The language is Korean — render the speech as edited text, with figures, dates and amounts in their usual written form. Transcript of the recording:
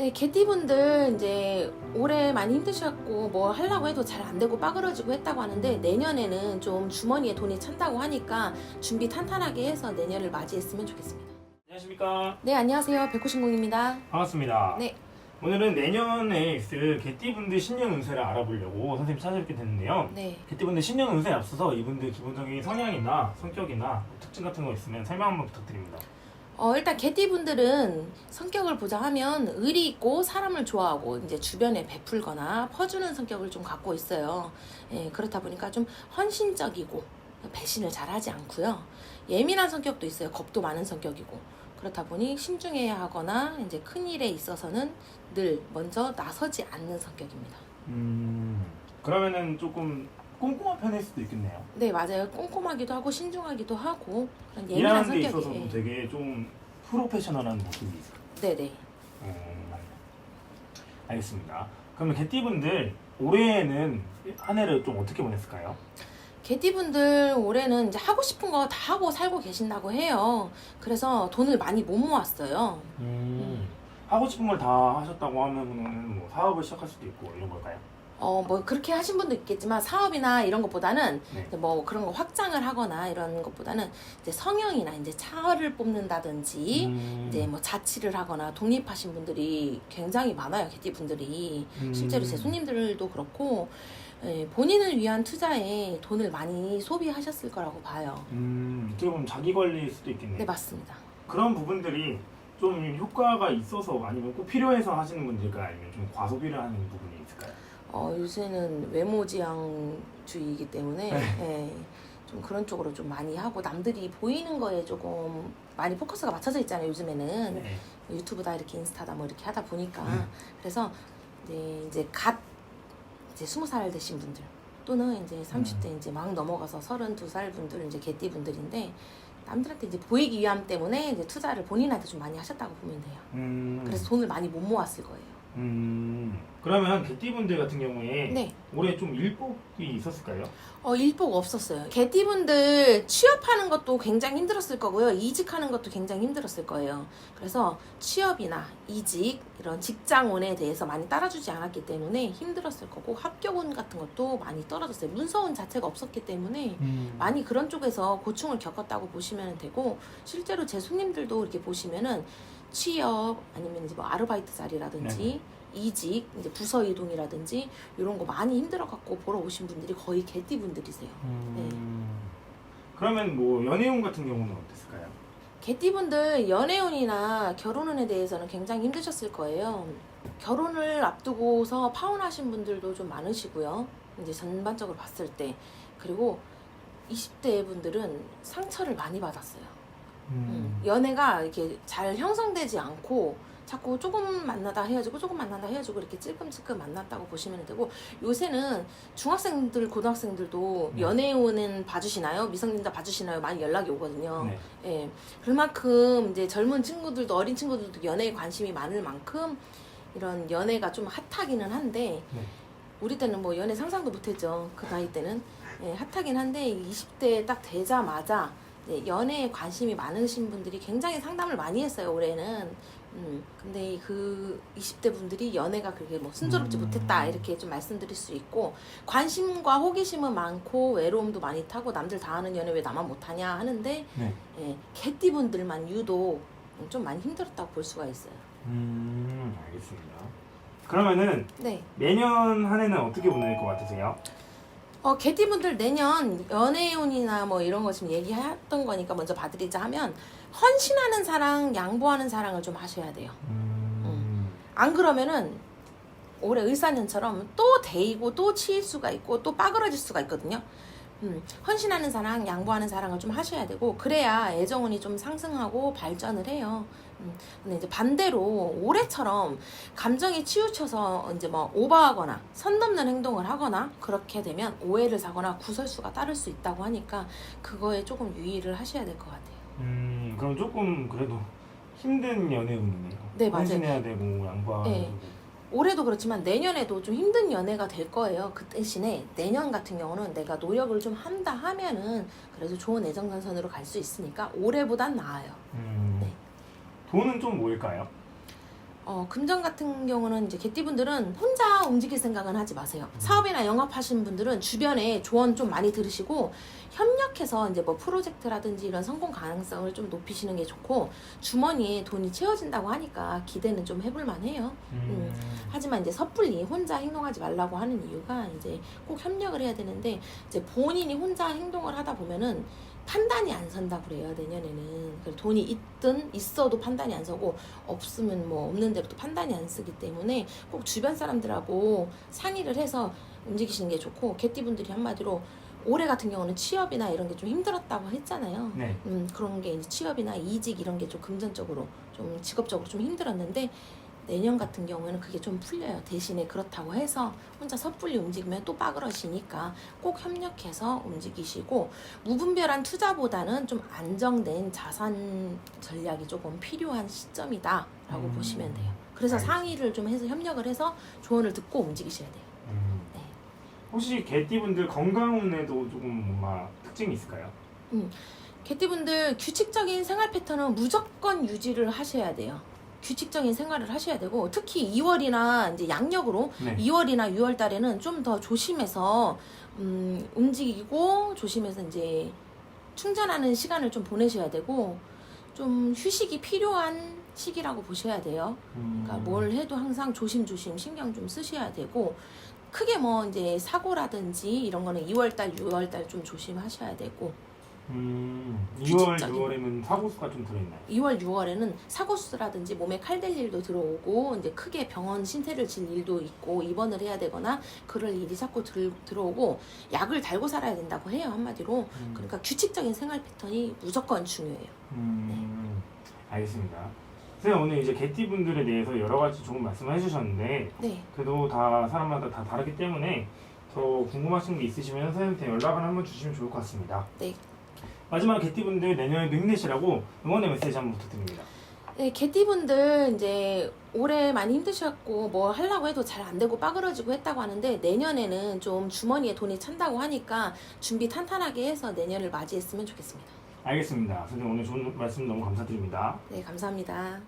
네, 개띠분들 이제 올해 많이 힘드셨고 뭐 하려고 해도 잘 안 되고 빠그러지고 했다고 하는데 내년에는 좀 주머니에 돈이 찬다고 하니까 준비 탄탄하게 해서 내년을 맞이했으면 좋겠습니다. 안녕하십니까. 네, 안녕하세요. 백호신공입니다. 반갑습니다. 네, 오늘은 내년에 있을 개띠분들 신년 운세를 알아보려고 선생님 찾아뵙게 됐는데요. 네. 개띠분들 신년 운세에 앞서서 이분들 기본적인 성향이나 성격이나 특징 같은 거 있으면 설명 한번 부탁드립니다. 일단 개띠분들은 성격을 보자 하면 의리 있고 사람을 좋아하고 이제 주변에 베풀거나 퍼주는 성격을 좀 갖고 있어요. 예, 그렇다 보니까 좀 헌신적이고 배신을 잘 하지 않고요. 예민한 성격도 있어요. 겁도 많은 성격이고. 그렇다 보니 신중해야 하거나 이제 큰 일에 있어서는 늘 먼저 나서지 않는 성격입니다. 그러면은 조금 꼼꼼한 편일 수도 있겠네요. 네, 맞아요. 꼼꼼하기도 하고 신중하기도 하고 그런 예민한 일하는 데 성격이. 있어서도 되게 좀 프로페셔널한 모습이 있어요. 네네. 알겠습니다. 그러면 개띠분들 올해는 한 해를 좀 어떻게 보냈을까요? 개띠분들 올해는 이제 하고 싶은 거 다 하고 살고 계신다고 해요. 그래서 돈을 많이 못 모았어요. 하고 싶은 걸 다 하셨다고 하면은 뭐 사업을 시작할 수도 있고 이런 걸까요? 뭐 그렇게 하신 분도 있겠지만 사업이나 이런 것보다는 네. 뭐 그런 거 확장을 하거나 이런 것보다는 이제 성형이나 이제 차를 뽑는다든지 이제 뭐 자취를 하거나 독립하신 분들이 굉장히 많아요. 개띠분들이. 실제로 제 손님들도 그렇고 예, 본인을 위한 투자에 돈을 많이 소비하셨을 거라고 봐요. 어떻게 보면 자기 관리일 수도 있겠네요. 네, 맞습니다. 그런 부분들이 좀 효과가 있어서 아니면 꼭 필요해서 하시는 분들일까요? 아니면 좀 과소비를 하는 부분이 있을까요? 요새는 외모지향주의이기 때문에 예, 좀 그런 쪽으로 좀 많이 하고 남들이 보이는 거에 조금 많이 포커스가 맞춰져 있잖아요. 요즘에는 네. 유튜브다 이렇게 인스타다 뭐 이렇게 하다 보니까 그래서 이제 갓 이제 20살 되신 분들 또는 이제 30대 이제 막 넘어가서 32살 분들 이제 개띠분들인데 남들한테 이제 보이기 위함 때문에 이제 투자를 본인한테 좀 많이 하셨다고 보면 돼요. 그래서 돈을 많이 못 모았을 거예요. 그러면 개띠분들 같은 경우에 네. 올해 좀 일복이 있었을까요? 일복 없었어요. 개띠분들 취업하는 것도 굉장히 힘들었을 거고요. 이직하는 것도 굉장히 힘들었을 거예요. 그래서 취업이나 이직 이런 직장운에 대해서 많이 따라주지 않았기 때문에 힘들었을 거고 합격운 같은 것도 많이 떨어졌어요. 문서운 자체가 없었기 때문에 많이 그런 쪽에서 고충을 겪었다고 보시면 되고 실제로 제 손님들도 이렇게 보시면은 취업 아니면 이제 뭐 아르바이트 자리라든지 네. 이직, 이제 부서 이동이라든지 이런 거 많이 힘들어 갖고 보러 오신 분들이 거의 개띠분들이세요. 네. 그러면 뭐 연애운 같은 경우는 어땠을까요? 개띠분들 연애운이나 결혼운에 대해서는 굉장히 힘드셨을 거예요. 결혼을 앞두고서 파혼하신 분들도 좀 많으시고요. 이제 전반적으로 봤을 때. 그리고 20대 분들은 상처를 많이 받았어요. 연애가 이렇게 잘 형성되지 않고 자꾸 조금 만나다 헤어지고 조금 만나다 헤어지고 이렇게 찔끔찔끔 만났다고 보시면 되고 요새는 중학생들 고등학생들도 연애운은 봐주시나요? 미성년자 봐주시나요? 많이 연락이 오거든요. 네. 예, 그만큼 이제 젊은 친구들도 어린 친구들도 연애에 관심이 많을 만큼 이런 연애가 좀 핫하기는 한데 네. 우리 때는 뭐 연애 상상도 못했죠. 그 나이 때는. 예, 핫하긴 한데 20대 딱 되자마자 연애에 관심이 많으신 분들이 굉장히 상담을 많이 했어요. 올해는. 근데 그 20대 분들이 연애가 그렇게 뭐 순조롭지 못했다 이렇게 좀 말씀드릴 수 있고 관심과 호기심은 많고 외로움도 많이 타고 남들 다 하는 연애 왜 나만 못하냐 하는데 네. 예, 개띠분들만 유독 좀 많이 힘들었다고 볼 수가 있어요. 알겠습니다. 그러면은 네. 내년 한 해는 어떻게 보낼 것 같으세요? 개띠분들 내년 연애운이나 뭐 이런 거 지금 얘기했던 거니까 먼저 봐드리자 하면 헌신하는 사랑, 양보하는 사랑을 좀 하셔야 돼요. 안 그러면은 올해 을사년처럼 또 데이고 또 치일 수가 있고 또 빠그러질 수가 있거든요. 헌신하는 사랑, 양보하는 사랑을 좀 하셔야 되고 그래야 애정운이 좀 상승하고 발전을 해요. 근데 이제 반대로 올해처럼 감정이 치우쳐서 이제 뭐 오버하거나 선 넘는 행동을 하거나 그렇게 되면 오해를 사거나 구설수가 따를 수 있다고 하니까 그거에 조금 유의를 하셔야 될 것 같아요. 그럼 조금 그래도 힘든 연애운이네요. 네, 맞아요. 헌신해야 되고 양보하고. 네. 올해도 그렇지만 내년에도 좀 힘든 연애가 될 거예요. 그 대신에 내년 같은 경우는 내가 노력을 좀 한다 하면은 그래도 좋은 애정전선으로 갈 수 있으니까 올해보단 나아요. 네. 돈은 좀 모일까요? 금전 같은 경우는 이제 개띠분들은 혼자 움직일 생각은 하지 마세요. 사업이나 영업하시는 분들은 주변에 조언 좀 많이 들으시고 협력해서 이제 뭐 프로젝트라든지 이런 성공 가능성을 좀 높이시는 게 좋고, 주머니에 돈이 채워진다고 하니까 기대는 좀 해볼 만해요. 하지만 이제 섣불리 혼자 행동하지 말라고 하는 이유가 이제 꼭 협력을 해야 되는데, 이제 본인이 혼자 행동을 하다 보면은 판단이 안 선다고 그래요, 내년에는. 그래서 돈이 있어도 판단이 안 서고, 없으면 뭐 없는 대로 또 판단이 안 쓰기 때문에 꼭 주변 사람들하고 상의를 해서 움직이시는 게 좋고, 개띠분들이 한마디로 올해 같은 경우는 취업이나 이런 게 좀 힘들었다고 했잖아요. 네. 그런 게 이제 취업이나 이직 이런 게 좀 금전적으로 좀 직업적으로 좀 힘들었는데, 내년 같은 경우에는 그게 좀 풀려요. 대신에 그렇다고 해서 혼자 섣불리 움직이면 또 빠그러지니까 꼭 협력해서 움직이시고, 무분별한 투자보다는 좀 안정된 자산 전략이 조금 필요한 시점이다라고 보시면 돼요. 그래서 알겠습니다. 상의를 좀 해서 협력을 해서 조언을 듣고 움직이셔야 돼요. 네. 혹시 개띠분들 건강운에도 조금 뭔가 특징이 있을까요? 개띠분들 규칙적인 생활 패턴은 무조건 유지를 하셔야 돼요. 규칙적인 생활을 하셔야 되고, 특히 2월이나 이제 양력으로 네. 2월이나 6월 달에는 좀 더 조심해서 움직이고, 조심해서 이제 충전하는 시간을 좀 보내셔야 되고, 좀 휴식이 필요한 시기라고 보셔야 돼요. 그러니까 뭘 해도 항상 조심조심 신경 좀 쓰셔야 되고, 크게 뭐 이제 사고라든지 이런 거는 2월달, 6월달 좀 조심하셔야 되고, 2월, 규칙적인. 6월에는 사고수가 좀 들어있나요? 2월, 6월에는 사고수라든지 몸에 칼댈 일도 들어오고, 이제 크게 병원 신세를 질 일도 있고, 입원을 해야 되거나 그럴 일이 자꾸 들어오고, 약을 달고 살아야 된다고 해요, 한마디로. 그러니까 규칙적인 생활 패턴이 무조건 중요해요. 알겠습니다. 선생님, 오늘 이제 개띠분들에 대해서 여러 가지 좋은 말씀을 해주셨는데, 네. 그래도 다 사람마다 다 다르기 때문에 더 궁금하신 게 있으시면 선생님한테 연락을 한번 주시면 좋을 것 같습니다. 네. 마지막 개띠분들 내년에도 힘내시라고 응원의 메시지 한번 부탁드립니다. 네, 개띠분들 이제 올해 많이 힘드셨고 뭐 하려고 해도 잘 안 되고 빠그러지고 했다고 하는데, 내년에는 좀 주머니에 돈이 찬다고 하니까 준비 탄탄하게 해서 내년을 맞이했으면 좋겠습니다. 알겠습니다. 선생님, 오늘 좋은 말씀 너무 감사드립니다. 네, 감사합니다.